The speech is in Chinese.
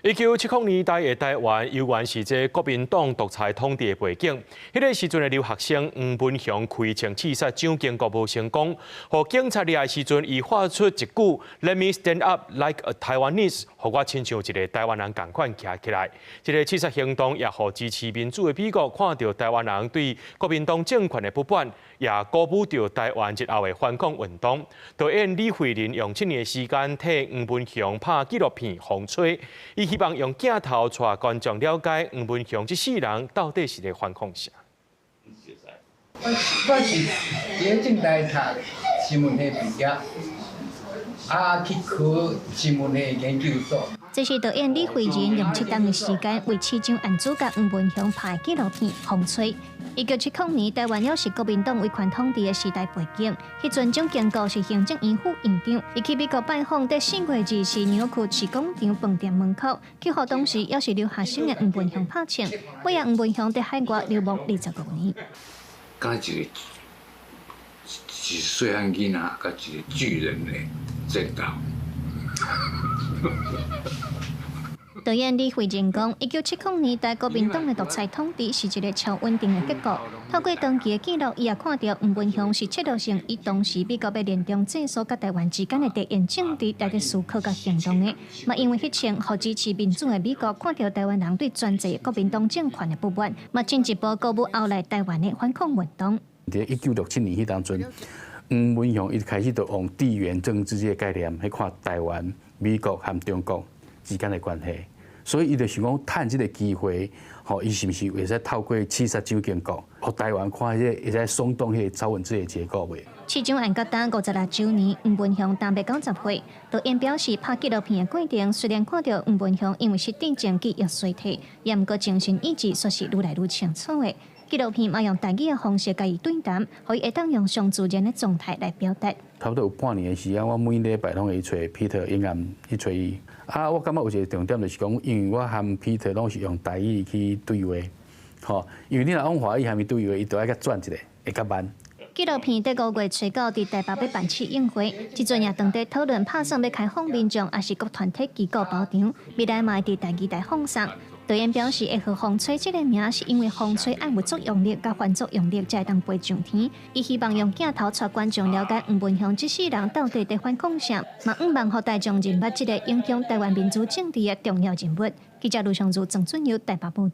1970年代的台灣，猶原是這國民黨獨裁統治的背景。迄個時陣的留學生黃文雄開槍刺殺蔣經國無成功，互警察來的時陣，伊發出一句 "Let me stand up like a Taiwanese"， 互我親像一個台灣人共款站起來。這個刺殺行動也互支持民主的美國看到台灣人對國民黨政權的不滿，也鼓舞着台灣日後的反抗運動。導演李惠玲用7年的時間替黃文雄拍紀錄片《風吹》，伊希望用鏡頭帶觀眾了解黃文雄這世人到底是咧反抗啥。我是在政大讀新聞系畢業，去考新聞系研究所。這是導演李惠玲用7天的時間為市長案主角黃文雄拍紀錄片《風吹》。1970年，台灣也是國民黨威權統治的時代背景。迄陣蔣經國是行政院副院長，伊去美國拜訪，在4月2日紐約市廣場飯店門口，去互當時也是留學生的黃文雄拍槍。尾仔黃文雄在海外流亡25年。敢一個細漢囡仔，甲一個巨人的戰鬥。導演李惠玲講，1970年代國民黨的獨裁統治是一個超穩定的結果。透過長期的記錄，伊也看到黃文雄是策略性以當時美國要聯中制鎖甲台灣之間的地緣政治來思考甲行動的。嘛，因為迄前互支持民主的美國看到台灣人對專制國民黨政權的不滿，嘛進一步鼓舞後來台灣的反抗運動。在1967年迄當陣，黃文雄一開始就用地緣政治這個概念去看台灣、美國和中國之間的關係。所以，伊就想講趁這個機會，伊是不是會使透過刺殺蔣經國，互台灣看迄個會使鬆動迄個草文字的結果未？市長案到達56週年，黃文雄當別90歲。導演表示，拍紀錄片的過程雖然看到黃文雄因為失智症記憶衰退，也毋過精神意志卻是愈來愈清楚的。紀錄片嘛用台語的方式甲伊對談，互伊會當用上自然的狀態來表達。差不多有半年的時間，我每禮拜攏會去找 Peter 演員去找伊。我感覺有一個重點就是講，因為我和 Peter 攏是用台語去對話，因為你若用華語和伊對話，伊就要較轉一個，會較慢。紀錄片在5月初9佇台北要辦試映會，即陣也當地討論拍攝要開放民眾，還是各團體機構包場，未來嘛會佇台語台放送。導演表示，會和風吹這個名，是因為風吹愛有作用力甲反作用力才會當飛上天。伊希望用鏡頭帶觀眾了解黃文雄這世人到底在反抗啥，嘛毋望互大眾認捌這個影響台灣民主政治的重要人物。記者盧尚如、鄭俊佑台北報道。